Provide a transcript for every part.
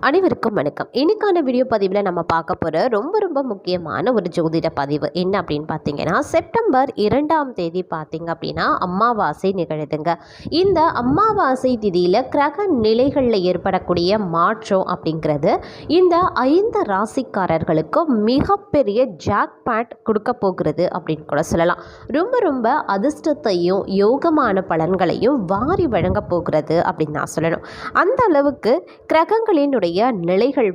அனைவருக்கும் வணக்கம். இன்னைக்கான வீடியோ பதிவில் நம்ம பார்க்க போகிற ரொம்ப முக்கியமான ஒரு ஜோதிட பதிவு என்ன அப்படின்னு பார்த்தீங்கன்னா, செப்டம்பர் 2ஆம் தேதி பார்த்தீங்க அப்படின்னா அமாவாசை நிகழுதுங்க. இந்த அமாவாசை திதியில் கிரக நிலைகளில் ஏற்படக்கூடிய மாற்றம் அப்படிங்கிறது இந்த 5 ராசிக்காரர்களுக்கு மிகப்பெரிய ஜாக்பாட் கொடுக்க போகிறது அப்படின்னு கூட சொல்லலாம். ரொம்ப அதிர்ஷ்டத்தையும் யோகமான பலன்களையும் வாரி வழங்க போகிறது அப்படின்னு நான் சொல்லணும். அந்த அளவுக்கு கிரகங்களினுடைய நிலைகள்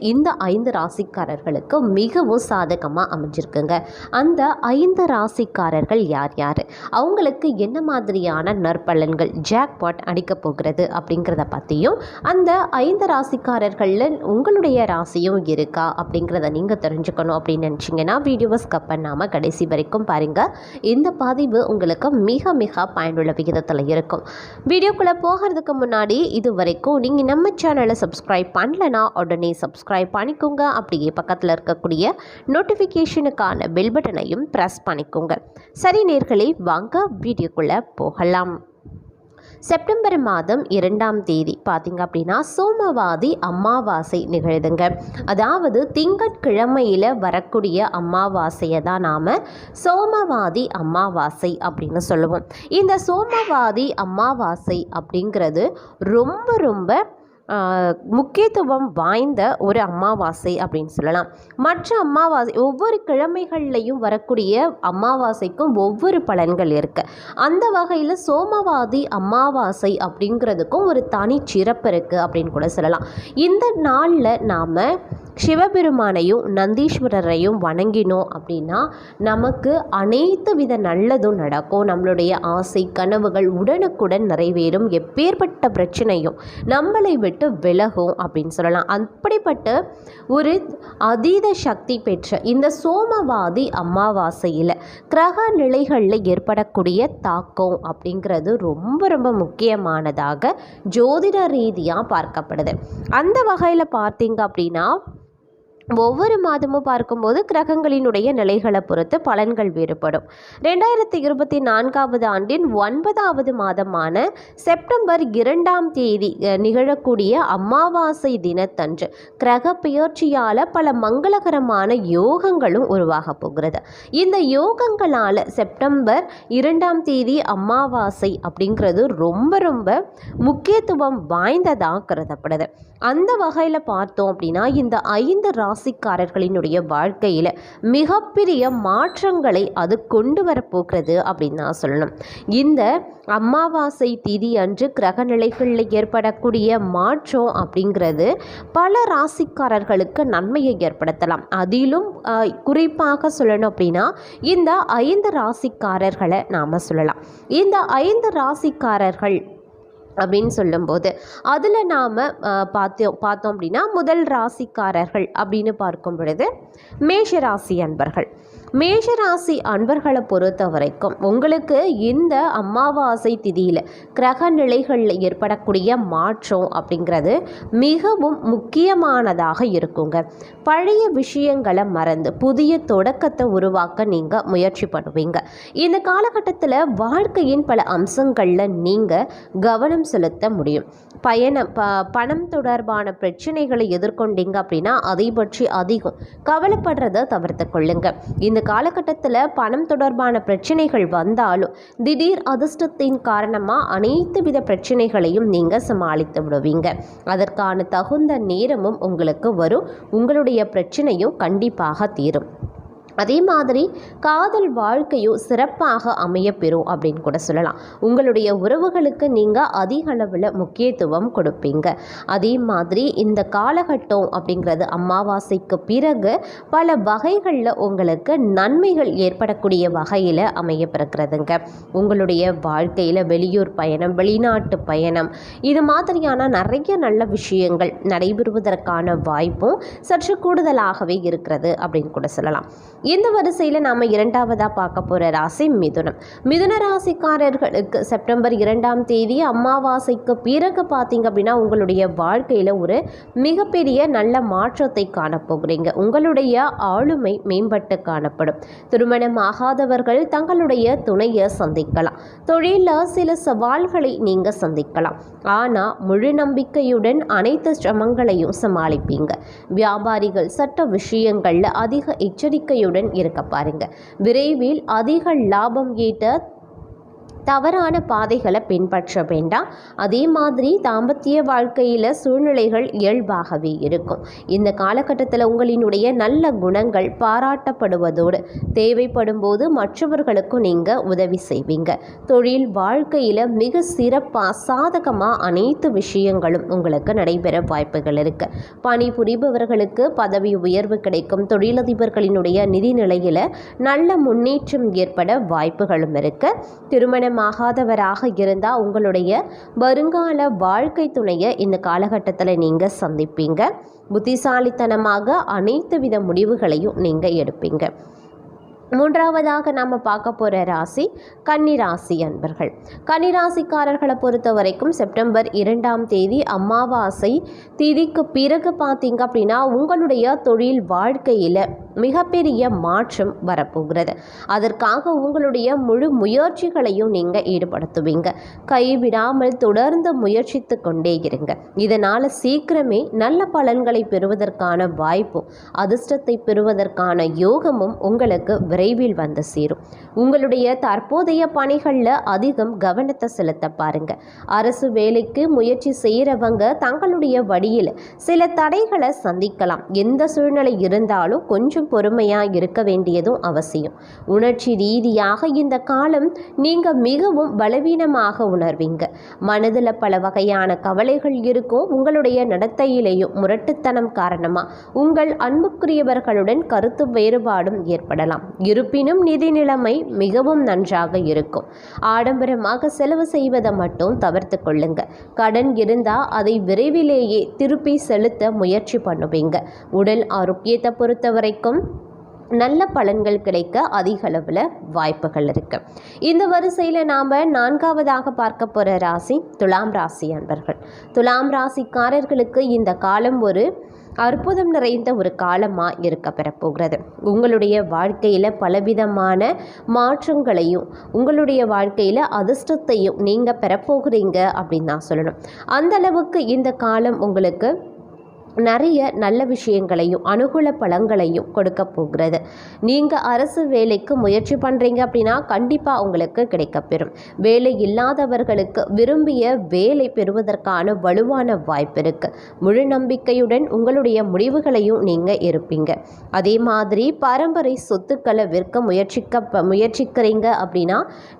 இந்த 5 ராசிக்காரர்களுக்கு மிகவும் சாதகமாக அமைஞ்சிருக்குங்க. அந்த 5 ராசிக்காரர்கள் யார் யார், அவங்களுக்கு என்ன மாதிரியான நற்பலன்கள் ஜாக்பாட் அடிக்க போகிறது அப்படிங்கிறத பற்றியும், அந்த 5 ராசிக்காரர்களில் உங்களுடைய ராசியும் இருக்கா அப்படிங்கிறத நீங்கள் தெரிஞ்சுக்கணும் அப்படின்னு நினச்சிங்கன்னா வீடியோவை ஸ்கிப் பண்ணாமல் கடைசி வரைக்கும் பாருங்கள். இந்த பதிவு உங்களுக்கு மிக பயனுள்ள விகிதத்தில் இருக்கும். வீடியோக்குள்ளே போகிறதுக்கு முன்னாடி இது வரைக்கும் நீங்கள் நம்ம சேனலை சப்ஸ்கிரைப் பண்ணலனா உடனே சப்ஸ்கிரைப் பண்ணிக்கோங்க. அப்படியே பக்கத்தில் இருக்கக்கூடிய நோட்டிஃபிகேஷனுக்கான பெல் பட்டனையும் ப்ரெஸ் பண்ணிக்கோங்க. சரி நேர்களே, வாங்க வீடியோக்குள்ளே போகலாம். செப்டம்பர் மாதம் 2ஆம் தேதி பார்த்திங்க அப்படின்னா சோமவாதி அமாவாசை நிகழுதுங்க. அதாவது திங்கட்கிழமையில் வரக்கூடிய அமாவாசையை தான் நாம் சோமவாதி அமாவாசை அப்படின்னு சொல்லுவோம். இந்த சோமவாதி அமாவாசை அப்படிங்கிறது ரொம்ப முக்கியத்துவம் வாய்ந்த ஒரு அமாவாசை அப்படின்னு சொல்லலாம். மற்ற அமாவாசை ஒவ்வொரு கிழமைகள்லையும் வரக்கூடிய அமாவாசைக்கும் ஒவ்வொரு பலன்கள் இருக்குது. அந்த வகையில் சோமவாதி அமாவாசை அப்படிங்கிறதுக்கும் ஒரு தனி சிறப்பு இருக்குது அப்படின்னு கூட சொல்லலாம். இந்த நாளில் நாம் சிவபெருமானையும் நந்தீஸ்வரரையும் வணங்கினோம் அப்படின்னா நமக்கு அனைத்து வித நல்லதும் நடக்கும். நம்மளுடைய ஆசை கனவுகள் உடனுக்குடன் நிறைவேறும். எப்பேற்பட்ட பிரச்சனையும் நம்மளை விட்டு விலகும் அப்படின்னு சொல்லலாம். அப்படிப்பட்ட ஒரு அதீத சக்தி பெற்ற இந்த சோமவாதி அமாவாசையில் கிரக நிலைகளில் ஏற்படக்கூடிய தாக்கம் அப்படிங்கிறது ரொம்ப முக்கியமானதாக ஜோதிட ரீதியாக பார்க்கப்படுது. அந்த வகையில் பார்த்தீங்க அப்படின்னா ஒவ்வொரு மாதமும் பார்க்கும்போது கிரகங்களினுடைய நிலைகளை பொறுத்து பலன்கள் வேறுபடும். 2024 ஆண்டின் 9வது மாதமான செப்டம்பர் 2ஆம் தேதி நிகழக்கூடிய அமாவாசை தினத்தன்று கிரக பெயர்ச்சியால் பல மங்களகரமான யோகங்களும் உருவாக போகிறது. இந்த யோகங்களால் செப்டம்பர் 2ஆம் தேதி அமாவாசை அப்படிங்கிறது ரொம்ப முக்கியத்துவம் வாய்ந்ததாக கருதப்படுது. அந்த வகையில் பார்த்தோம் அப்படின்னா இந்த 5 ராசிக்காரர்களினுடைய வாழ்க்கையில் மிகப்பெரிய மாற்றங்களை அது கொண்டு வரப்போகிறது அப்படின்னு நான் சொல்லணும். இந்த அமாவாசை திதி அன்று கிரக நிலைகளில் ஏற்படக்கூடிய மாற்றம் அப்படிங்கிறது பல ராசிக்காரர்களுக்கு நன்மையை ஏற்படுத்தலாம். அதிலும் குறிப்பாக சொல்லணும் அப்படின்னா இந்த 5 ராசிக்காரர்களை நாம் சொல்லலாம். இந்த 5 ராசிக்காரர்கள் அப்படின்னு சொல்லும்போது அதில் நாம் பார்த்தோம் அப்படின்னா முதல் ராசிக்காரர்கள் அப்படின்னு பார்க்கும் பொழுது மேஷராசி அன்பர்கள். மேஷராசி அன்பர்களை பொறுத்த வரைக்கும் உங்களுக்கு இந்த அமாவாசை திதியில் கிரக நிலைகளில் ஏற்படக்கூடிய மாற்றம் அப்படிங்கிறது மிகவும் முக்கியமானதாக இருக்குங்க. பழைய விஷயங்களை மறந்து புதிய தொடக்கத்தை உருவாக்க நீங்கள் முயற்சி பண்ணுவீங்க. இந்த காலகட்டத்தில் வாழ்க்கையின் பல அம்சங்களில் நீங்கள் கவனம் செலுத்த முடியும். பணம் தொடர்பான பிரச்சனைகளை எதிர்கொண்டீங்க அப்படின்னா அதை பற்றி அதிகம் கவலைப்படுறதை தவிர்த்து கொள்ளுங்க. இந்த காலகட்டத்தில் பணம் தொடர்பான பிரச்சனைகள் வந்தாலும் திடீர் அதிர்ஷ்டத்தின் காரணமாக அனைத்து வித பிரச்சனைகளையும் நீங்கள் சமாளித்து விடுவீங்க. அதற்கான தகுந்த நேரமும் உங்களுக்கு வரும். உங்களுடைய பிரச்சனையும் கண்டிப்பாக தீரும். அதே மாதிரி காதல் வாழ்க்கையும் சிறப்பாக அமையப்பெறும் அப்படின்னு கூட சொல்லலாம். உங்களுடைய உறவுகளுக்கு நீங்கள் அதிக அளவில் முக்கியத்துவம் கொடுப்பீங்க. அதே மாதிரி இந்த காலகட்டம் அப்படிங்கிறது அமாவாசைக்கு பிறகு பல வகைகளில் உங்களுக்கு நன்மைகள் ஏற்படக்கூடிய வகையில் அமையப்பெறுகிறதுங்க. உங்களுடைய வாழ்க்கையில் வெளியூர் பயணம், வெளிநாட்டு பயணம், இது மாதிரியான நிறைய நல்ல விஷயங்கள் நடைபெறுவதற்கான வாய்ப்பும் சற்று கூடுதலாகவே இருக்கிறது அப்படின்னு கூட சொல்லலாம். இந்த வரிசையில் நாம் இரண்டாவதாக பார்க்க போகிற ராசி மிதுனம். மிதுன ராசிக்காரர்களுக்கு செப்டம்பர் 2ஆம் தேதி அமாவாசைக்கு பிறகு பார்த்தீங்க அப்படின்னா உங்களுடைய வாழ்க்கையில் ஒரு மிகப்பெரிய நல்ல மாற்றத்தை காணப்போகிறீங்க. உங்களுடைய ஆளுமை மேம்பட்டு காணப்படும். திருமணம் ஆகாதவர்கள் தங்களுடைய துணையை சந்திக்கலாம். தொழிலில் சில சவால்களை நீங்கள் சந்திக்கலாம். ஆனால் முழு நம்பிக்கையுடன் அனைத்து சிரமங்களையும் சமாளிப்பீங்க. வியாபாரிகள் சட்ட விஷயங்களில் அதிக எச்சரிக்கையுடன் இருக்க பாருங்க. விரைவில் அதிக லாபம் ஈட்ட தவறான பாதைகளை பின்பற்ற வேண்டாம். அதே மாதிரி தாம்பத்திய வாழ்க்கையில் சூழ்நிலைகள் இயல்பாகவே இருக்கும். இந்த காலகட்டத்தில் உங்களினுடைய நல்ல குணங்கள் பாராட்டப்படுவதோடு தேவைப்படும் போது மற்றவர்களுக்கும் நீங்கள் உதவி செய்வீங்க. தொழில் வாழ்க்கையில் மிக சிறப்பாக சாதகமாக அனைத்து விஷயங்களும் உங்களுக்கு நடைபெற வாய்ப்புகள் இருக்கு. பணிபுரிபவர்களுக்கு பதவி உயர்வு கிடைக்கும். தொழிலதிபர்களினுடைய நிதி நிலையில் நல்ல முன்னேற்றம் ஏற்பட வாய்ப்புகளும் இருக்கு. திருமணமாகாதவராக இருந்தால் உங்களுடைய வருங்கால வாழ்க்கை துணையை இந்த காலகட்டத்தில் நீங்கள் சந்திப்பீங்க. புத்திசாலித்தனமாக அனைத்து வித முடிவுகளையும் நீங்கள் எடுப்பீங்க. மூன்றாவதாக நாம் பார்க்க போகிற ராசி கன்னிராசி அன்பர்கள். கன்னிராசிக்காரர்களை பொறுத்த வரைக்கும் செப்டம்பர் 2ஆம் தேதி அமாவாசை திதிக்கு பிறகு பார்த்தீங்க அப்படின்னா உங்களுடைய தொழில் வாழ்க்கையில் மிகப்பெரிய மாற்றம் வரப்போகிறது. அதற்காக உங்களுடைய முழு முயற்சிகளையும் நீங்கள் ஈடுபடுத்துவீங்க. கைவிடாமல் தொடர்ந்து முயற்சித்து கொண்டே இருங்க. இதனால் சீக்கிரமே நல்ல பலன்களை பெறுவதற்கான வாய்ப்பும் அதிர்ஷ்டத்தை பெறுவதற்கான யோகமும் உங்களுக்கு விரைவில் வந்து சேரும். உங்களுடைய தற்போதைய பணிகளில் அதிகம் கவனத்தை செலுத்த பாருங்க. அரசு வேலைக்கு முயற்சி செய்கிறவங்க தங்களுடைய வழியில் சில தடைகளை சந்திக்கலாம். எந்த சூழ்நிலை இருந்தாலும் கொஞ்சம் பொறுமையாக இருக்க வேண்டியதும் அவசியம். உணர்ச்சி ரீதியாக இந்த காலம் நீங்கள் மிகவும் பலவீனமாக உணர்வீங்க. மனதில் பல வகையான கவலைகள் இருக்கும். உங்களுடைய நடத்தையிலேயும் முரட்டுத்தனம் காரணமாக உங்கள் அன்புக்குரியவர்களுடன் கருத்து வேறுபாடும் ஏற்படலாம். இருப்பினும் நிதி நிலைமை மிகவும் நன்றாக இருக்கும். ஆடம்பரமாக செலவு செய்வதை மட்டும் தவிர்த்து கொள்ளுங்க. கடன் இருந்தால் அதை விரைவிலேயே திருப்பி செலுத்த முயற்சி பண்ணுவீங்க. உடல் ஆரோக்கியத்தை பொறுத்த வரைக்கும் நல்ல பலன்கள் கிடைக்க அதிக அளவில் வாய்ப்புகள் இருக்கு. இந்த வரிசையில் நாம் நான்காவதாக பார்க்க போகிற ராசி துலாம் ராசி அன்பர்கள். துலாம் ராசிக்காரர்களுக்கு இந்த காலம் ஒரு அற்புதம் நிறைந்த ஒரு காலமாக இருக்க பெறப்போகிறது. உங்களுடைய வாழ்க்கையில் பலவிதமான மாற்றங்களையும் உங்களுடைய வாழ்க்கையில் அதிர்ஷ்டத்தையும் நீங்கள் பெறப்போகிறீங்க அப்படின்னு தான் சொல்லணும். அந்த அளவுக்கு இந்த காலம் உங்களுக்கு நிறைய நல்ல விஷயங்களையும் அனுகூல பலன்களையும் கொடுக்க போகிறது. நீங்கள் அரசு வேலைக்கு முயற்சி பண்ணுறீங்க அப்படின்னா கண்டிப்பாக உங்களுக்கு கிடைக்கப்பெறும். வேலை இல்லாதவர்களுக்கு விரும்பிய வேலை பெறுவதற்கான வலுவான வாய்ப்பு இருக்குது. முழு நம்பிக்கையுடன் உங்களுடைய முடிவுகளையும் நீங்கள் இருப்பீங்க. அதே மாதிரி பரம்பரை சொத்துக்களை விற்க முயற்சிக்கிறீங்க அப்படின்னா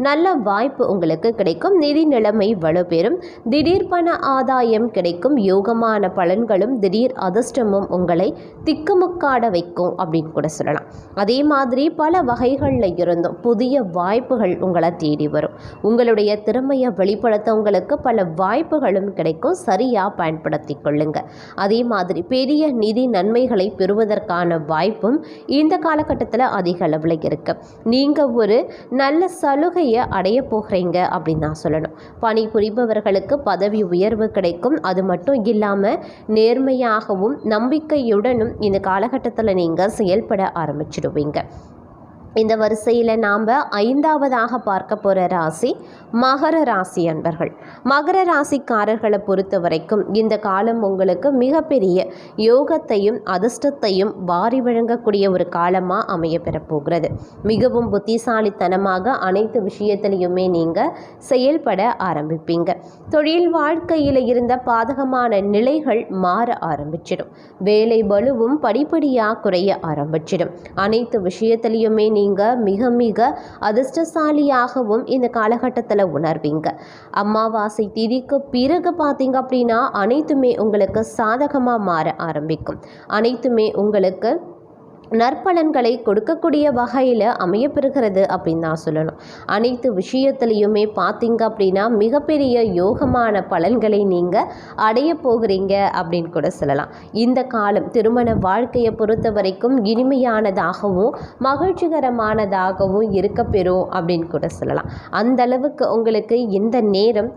நல்ல வாய்ப்பு உங்களுக்கு கிடைக்கும். நிதி நிலைமை வலுப்பெறும். திடீர் பண ஆதாயம் கிடைக்கும். யோகமான பலன்களும் திடீர் அதிர்ஷ்டமும் உங்களை திக்குமுக்காட வைக்கும் அப்படின்னு கூட சொல்லலாம். அதே மாதிரி பல வகைகளில் இருந்தும் புதிய வாய்ப்புகள் உங்களை தேடி வரும். உங்களுடைய திறமையை வெளிப்படுத்த உங்களுக்கு பல வாய்ப்புகளும் கிடைக்கும். சரியாக பயன்படுத்தி கொள்ளுங்க. அதே மாதிரி பெரிய நிதி நன்மைகளை பெறுவதற்கான வாய்ப்பும் இந்த காலகட்டத்தில் அதிக அளவில் இருக்கு. நீங்கள் ஒரு நல்ல சலுகையை அடைய போகிறீங்க அப்படின்னு நான் சொல்லணும். பணிபுரிபவர்களுக்கு பதவி உயர்வு கிடைக்கும். அது மட்டும் இல்லாமல் நேர்மையாகவும் நம்பிக்கையுடனும் இந்த காலகட்டத்தில் நீங்கள் செயல்பட ஆரம்பிச்சிடுவீங்க. இந்த வரிசையில் நாம் ஐந்தாவதாக பார்க்க போகிற ராசி மகர ராசி அன்பர்கள். மகர ராசிக்காரர்களை பொறுத்த வரைக்கும் இந்த காலம் உங்களுக்கு மிகப்பெரிய யோகத்தையும் அதிர்ஷ்டத்தையும் வாரி வழங்கக்கூடிய ஒரு காலமாக அமைய பெறப்போகிறது. மிகவும் புத்திசாலித்தனமாக அனைத்து விஷயத்திலையுமே நீங்கள் செயல்பட ஆரம்பிப்பீங்க. தொழில் வாழ்க்கையில் இருந்த பாதகமான நிலைகள் மாற ஆரம்பிச்சிடும். வேலை பளுவும் படிப்படியாக குறைய ஆரம்பிச்சிடும். அனைத்து விஷயத்திலையுமே நீங்கள் மிக மிக அதிர்ஷ்டசாலியாகவும் இந்த காலகட்டத்தில் உணர்வீங்க. அமாவாசை திதிக்கு பிறகு பார்த்தீங்க அப்படின்னா அனைத்துமே உங்களுக்கு சாதகமாக மாற ஆரம்பிக்கும். அனைத்துமே உங்களுக்கு நற்பலன்களை கொடுக்கக்கூடிய வகையில் அமையப்பெறுகிறது அப்படின்னு தான் சொல்லணும். அனைத்து விஷயத்துலையுமே பார்த்தீங்க அப்படின்னா மிகப்பெரிய யோகமான பலன்களை நீங்கள் அடைய போகிறீங்க அப்படின்னு கூட சொல்லலாம். இந்த காலம் திருமண வாழ்க்கையை பொறுத்த வரைக்கும் இனிமையானதாகவும் மகிழ்ச்சிகரமானதாகவும் இருக்கப்பெறும் அப்படின்னு கூட சொல்லலாம். அந்த அளவுக்கு உங்களுக்கு இந்த நேரம்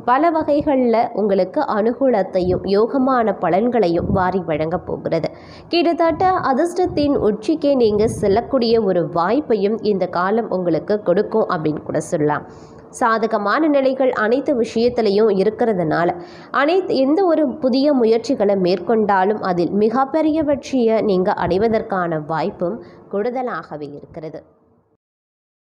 பல வகைகளில் உங்களுக்கு அனுகூலத்தையும் யோகமான பலன்களையும் வாரி வழங்க போகிறது. கிட்டத்தட்ட அதிர்ஷ்டத்தின் உச்சிக்கே நீங்கள் செல்லக்கூடிய ஒரு வாய்ப்பையும் இந்த காலம் உங்களுக்கு கொடுக்கும் அப்படின்னு கூட சொல்லலாம். சாதகமான நிலைகள் அனைத்து விஷயத்திலையும் இருக்கிறதுனால எந்த ஒரு புதிய முயற்சிகளை மேற்கொண்டாலும் அதில் மிகப்பெரிய வெற்றியை நீங்கள் அடைவதற்கான வாய்ப்பும் கூடுதலாகவே இருக்கிறது.